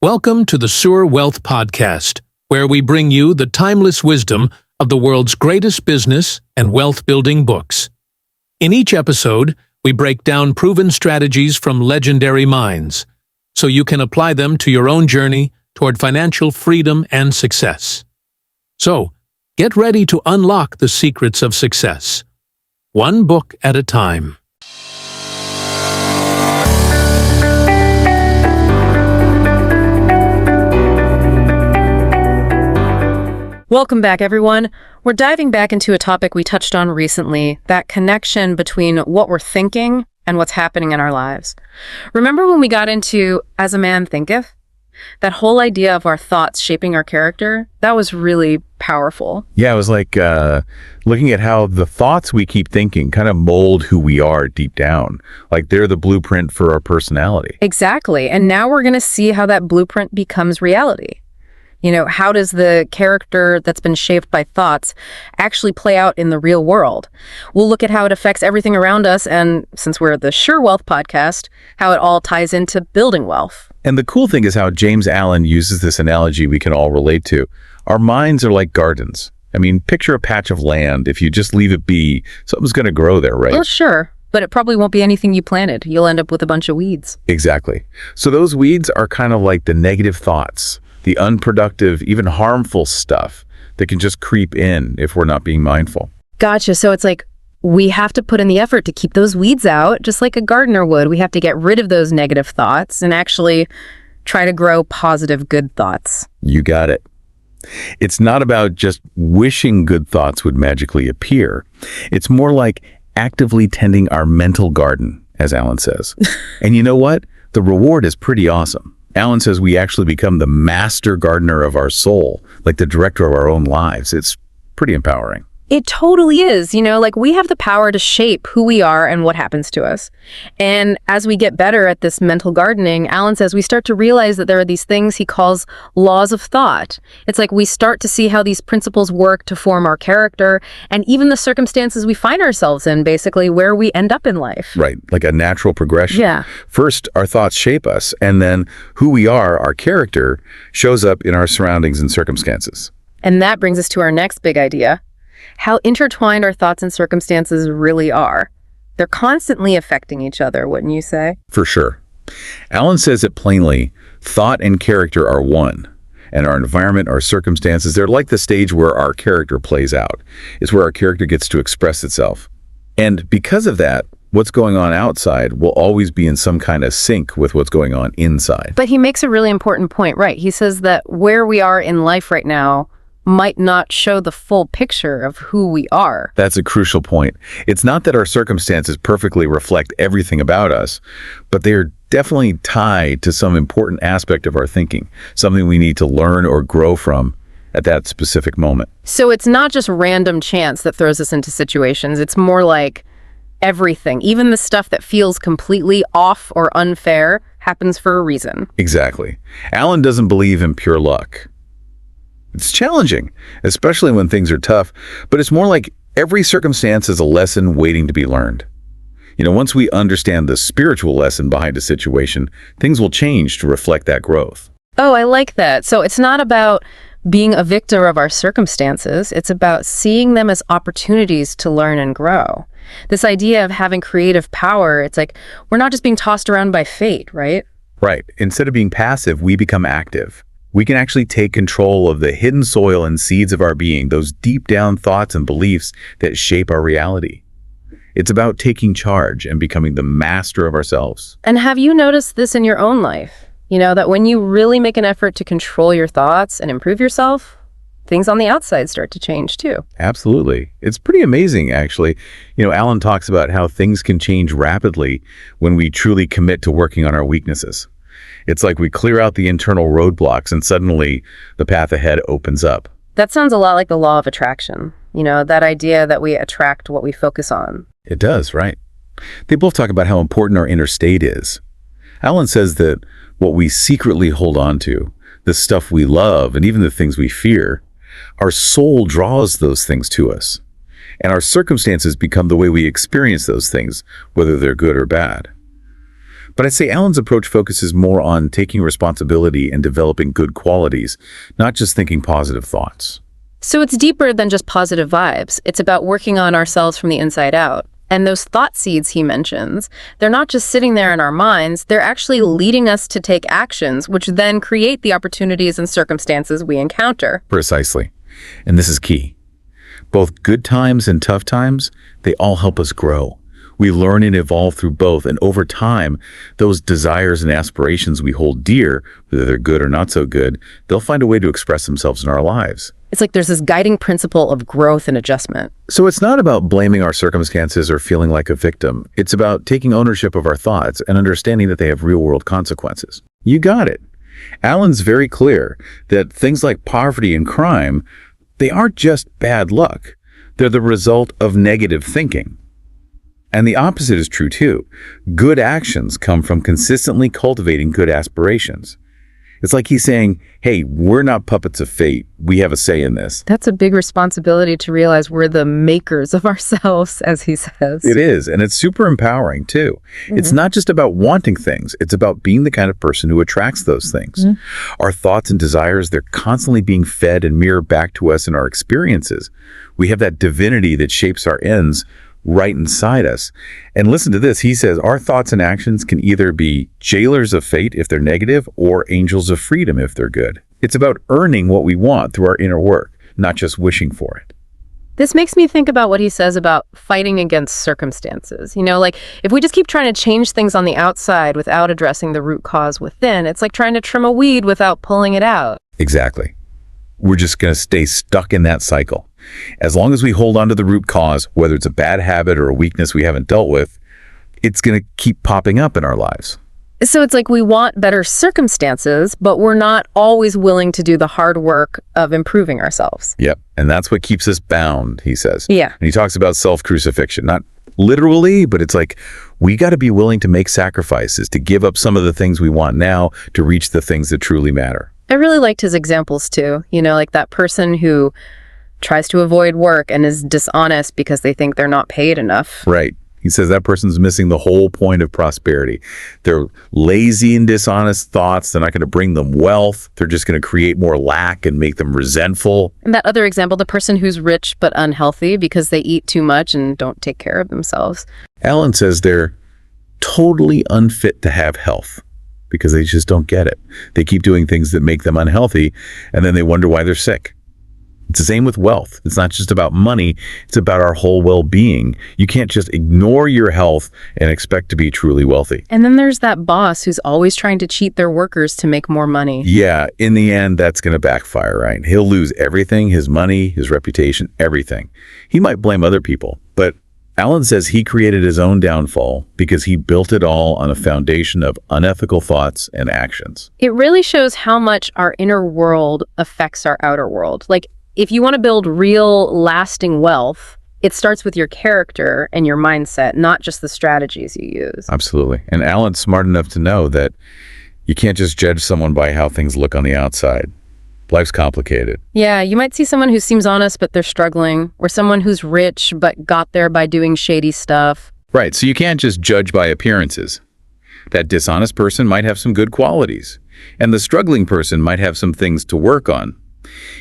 Welcome to the Sewer Wealth Podcast, where we bring you the timeless wisdom of the world's greatest business and wealth-building books. In each episode, we break down proven strategies from legendary minds, so you can apply them to your own journey toward financial freedom and success. So, get ready to unlock the secrets of success, one book at a time. Welcome back, everyone. We're diving back into a topic we touched on recently, that connection between what we're thinking and what's happening in our lives. Remember when we got into As a Man Thinketh? That whole idea of our thoughts shaping our character? That was really powerful. Yeah, it was like looking at how the thoughts we keep thinking kind of mold who we are deep down. Like they're the blueprint for our personality. Exactly. And now we're going to see how that blueprint becomes reality. You know, how does the character that's been shaped by thoughts actually play out in the real world? We'll look at how it affects everything around us, and since we're the Sure Wealth podcast, how it all ties into building wealth. And the cool thing is how James Allen uses this analogy we can all relate to. Our minds are like gardens. I mean, picture a patch of land. If you just leave it be, something's going to grow there, right? Well, sure. But it probably won't be anything you planted. You'll end up with a bunch of weeds. Exactly. So those weeds are kind of like the negative thoughts, the unproductive, even harmful stuff that can just creep in if we're not being mindful. Gotcha. So it's like we have to put in the effort to keep those weeds out, just like a gardener would. We have to get rid of those negative thoughts and actually try to grow positive, good thoughts. You got it. It's not about just wishing good thoughts would magically appear. It's more like actively tending our mental garden, as Alan says. And you know what? The reward is pretty awesome. Alan says we actually become the master gardener of our soul, like the director of our own lives. It's pretty empowering. It totally is. You know, like we have the power to shape who we are and what happens to us. And as we get better at this mental gardening, Alan says we start to realize that there are these things he calls laws of thought. It's like we start to see how these principles work to form our character and even the circumstances we find ourselves in, basically where we end up in life. Right, like a natural progression. Yeah. First, our thoughts shape us, and then who we are, our character, shows up in our surroundings and circumstances. And that brings us to our next big idea. How intertwined our thoughts and circumstances really are. They're constantly affecting each other, wouldn't you say? For sure. Alan says it plainly, thought and character are one. And our environment, our circumstances, they're like the stage where our character plays out. It's where our character gets to express itself. And because of that, what's going on outside will always be in some kind of sync with what's going on inside. But he makes a really important point, right? He says that where we are in life right now might not show the full picture of who we are. That's a crucial point. It's not that our circumstances perfectly reflect everything about us, but they are definitely tied to some important aspect of our thinking, something we need to learn or grow from at that specific moment. So it's not just random chance that throws us into situations. It's more like everything, even the stuff that feels completely off or unfair, happens for a reason. Exactly. Alan doesn't believe in pure luck. It's challenging, especially when things are tough, but it's more like every circumstance is a lesson waiting to be learned. You know, once we understand the spiritual lesson behind a situation, things will change to reflect that growth. Oh, I like that. So it's not about being a victim of our circumstances. It's about seeing them as opportunities to learn and grow. This idea of having creative power, it's like we're not just being tossed around by fate, right? Right. Instead of being passive, we become active. We can actually take control of the hidden soil and seeds of our being, those deep down thoughts and beliefs that shape our reality. It's about taking charge and becoming the master of ourselves. And have you noticed this in your own life? You know, that when you really make an effort to control your thoughts and improve yourself, things on the outside start to change too. Absolutely. It's pretty amazing, actually. You know, Alan talks about how things can change rapidly when we truly commit to working on our weaknesses. It's like we clear out the internal roadblocks and suddenly the path ahead opens up. That sounds a lot like the law of attraction. You know, that idea that we attract what we focus on. It does, right? They both talk about how important our inner state is. Alan says that what we secretly hold on to, the stuff we love, and even the things we fear, our soul draws those things to us. And our circumstances become the way we experience those things, whether they're good or bad. But I'd say Alan's approach focuses more on taking responsibility and developing good qualities, not just thinking positive thoughts. So it's deeper than just positive vibes. It's about working on ourselves from the inside out. And those thought seeds he mentions, they're not just sitting there in our minds, they're actually leading us to take actions, which then create the opportunities and circumstances we encounter. Precisely. And this is key. Both good times and tough times, they all help us grow. We learn and evolve through both, and over time, those desires and aspirations we hold dear, whether they're good or not so good, they'll find a way to express themselves in our lives. It's like there's this guiding principle of growth and adjustment. So it's not about blaming our circumstances or feeling like a victim. It's about taking ownership of our thoughts and understanding that they have real-world consequences. You got it. Alan's very clear that things like poverty and crime, they aren't just bad luck. They're the result of negative thinking. And the opposite is true too. Good actions come from consistently cultivating good aspirations. It's like he's saying, hey, we're not puppets of fate. We have a say in this. That's a big responsibility to realize we're the makers of ourselves, as he says. It is, and it's super empowering too. It's not just about wanting things. It's about being the kind of person who attracts those things. Our thoughts and desires, they're constantly being fed and mirrored back to us in our experiences. We have that divinity that shapes our ends right inside us. And listen to this. He says our thoughts and actions can either be jailers of fate if they're negative or angels of freedom if they're good. It's about earning what we want through our inner work, not just wishing for it. This makes me think about what he says about fighting against circumstances. You know, like if we just keep trying to change things on the outside without addressing the root cause within, it's like trying to trim a weed without pulling it out. Exactly. We're just going to stay stuck in that cycle. As long as we hold on to the root cause, whether it's a bad habit or a weakness we haven't dealt with, it's going to keep popping up in our lives. So it's like we want better circumstances, but we're not always willing to do the hard work of improving ourselves. Yep. And that's what keeps us bound, he says. Yeah. And he talks about self-crucifixion, not literally, but it's like we got to be willing to make sacrifices, to give up some of the things we want now to reach the things that truly matter. I really liked his examples too. You know, like that person who tries to avoid work and is dishonest because they think they're not paid enough. Right. He says that person's missing the whole point of prosperity. They're lazy and dishonest thoughts. They're not going to bring them wealth. They're just going to create more lack and make them resentful. And that other example, the person who's rich but unhealthy because they eat too much and don't take care of themselves. Alan says they're totally unfit to have health because they just don't get it. They keep doing things that make them unhealthy, and then they wonder why they're sick. It's the same with wealth. It's not just about money. It's about our whole well-being. You can't just ignore your health and expect to be truly wealthy. And then there's that boss who's always trying to cheat their workers to make more money. Yeah, in the end, that's going to backfire, right? He'll lose everything, his money, his reputation, everything. He might blame other people, but Alan says he created his own downfall because he built it all on a foundation of unethical thoughts and actions. It really shows how much our inner world affects our outer world. Like, if you want to build real, lasting wealth, it starts with your character and your mindset, not just the strategies you use. Absolutely. And Alan's smart enough to know that you can't just judge someone by how things look on the outside. Life's complicated. Yeah, you might see someone who seems honest, but they're struggling, or someone who's rich, but got there by doing shady stuff. Right, so you can't just judge by appearances. That dishonest person might have some good qualities, and the struggling person might have some things to work on.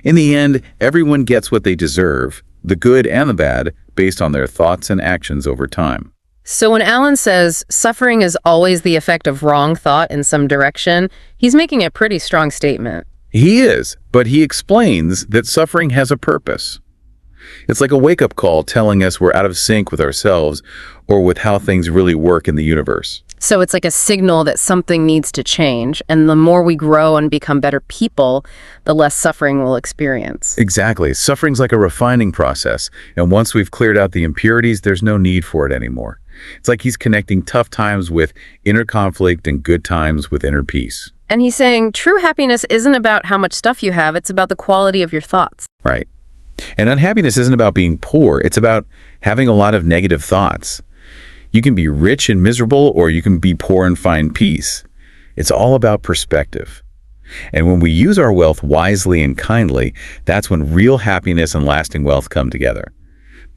In the end, everyone gets what they deserve, the good and the bad, based on their thoughts and actions over time. So when Alan says suffering is always the effect of wrong thought in some direction, he's making a pretty strong statement. He is, but he explains that suffering has a purpose. It's like a wake-up call telling us we're out of sync with ourselves or with how things really work in the universe. So it's like a signal that something needs to change, and the more we grow and become better people, the less suffering we'll experience. Exactly. Suffering's like a refining process, and once we've cleared out the impurities, there's no need for it anymore. It's like he's connecting tough times with inner conflict and good times with inner peace. And he's saying true happiness isn't about how much stuff you have, it's about the quality of your thoughts. Right. And unhappiness isn't about being poor, it's about having a lot of negative thoughts. You can be rich and miserable, or you can be poor and find peace. It's all about perspective. And when we use our wealth wisely and kindly, that's when real happiness and lasting wealth come together.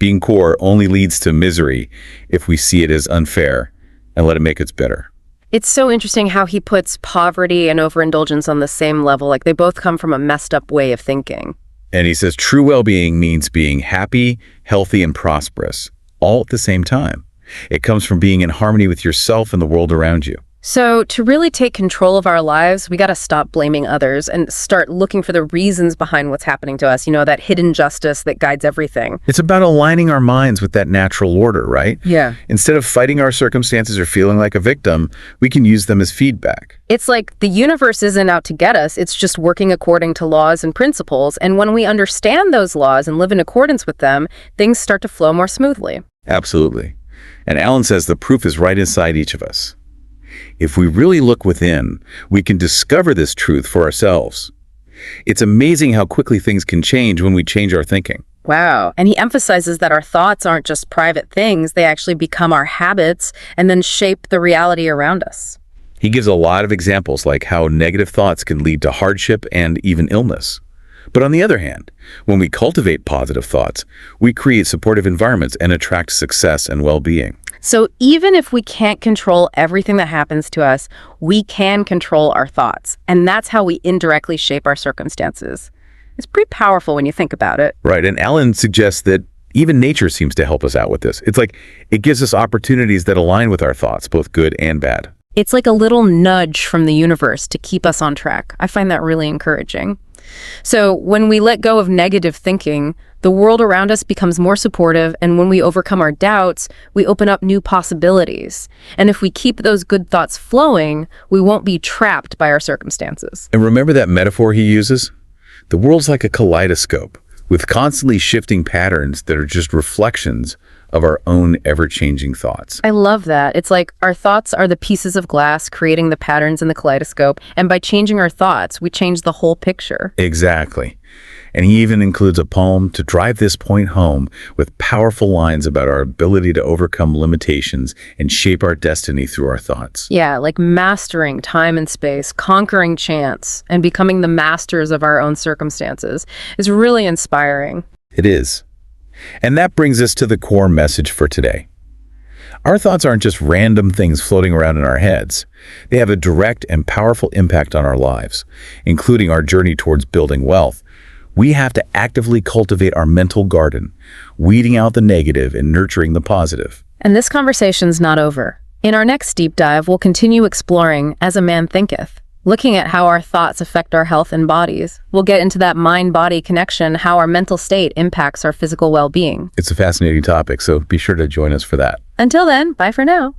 Being poor only leads to misery if we see it as unfair and let it make us bitter. It's so interesting how he puts poverty and overindulgence on the same level. Like they both come from a messed up way of thinking. And he says true well-being means being happy, healthy, and prosperous, all at the same time. It comes from being in harmony with yourself and the world around you. So to really take control of our lives, we got to stop blaming others and start looking for the reasons behind what's happening to us, that hidden justice that guides everything. It's about aligning our minds with that natural order, right? Yeah. Instead of fighting our circumstances or feeling like a victim, we can use them as feedback. It's like the universe isn't out to get us, it's just working according to laws and principles, and when we understand those laws and live in accordance with them, things start to flow more smoothly. Absolutely. And Alan says the proof is right inside each of us. If we really look within, we can discover this truth for ourselves. It's amazing how quickly things can change when we change our thinking. Wow. And he emphasizes that our thoughts aren't just private things, they actually become our habits and then shape the reality around us. He gives a lot of examples like how negative thoughts can lead to hardship and even illness. But on the other hand, when we cultivate positive thoughts, we create supportive environments and attract success and well-being. So even if we can't control everything that happens to us, we can control our thoughts. And that's how we indirectly shape our circumstances. It's pretty powerful when you think about it. Right, and Alan suggests that even nature seems to help us out with this. It's like it gives us opportunities that align with our thoughts, both good and bad. It's like a little nudge from the universe to keep us on track. I find that really encouraging. So when we let go of negative thinking, the world around us becomes more supportive, and when we overcome our doubts, we open up new possibilities. And if we keep those good thoughts flowing, we won't be trapped by our circumstances. And remember that metaphor he uses? The world's like a kaleidoscope with constantly shifting patterns that are just reflections of our own ever-changing thoughts. I love that. It's like our thoughts are the pieces of glass creating the patterns in the kaleidoscope, and by changing our thoughts, we change the whole picture. Exactly. And he even includes a poem to drive this point home with powerful lines about our ability to overcome limitations and shape our destiny through our thoughts. Yeah, like mastering time and space, conquering chance, and becoming the masters of our own circumstances is really inspiring. It is. And that brings us to the core message for today. Our thoughts aren't just random things floating around in our heads. They have a direct and powerful impact on our lives, including our journey towards building wealth. We have to actively cultivate our mental garden, weeding out the negative and nurturing the positive. And this conversation's not over. In our next deep dive, we'll continue exploring As a Man Thinketh, looking at how our thoughts affect our health and bodies. We'll get into that mind-body connection, how our mental state impacts our physical well-being. It's a fascinating topic, so be sure to join us for that. Until then, bye for now.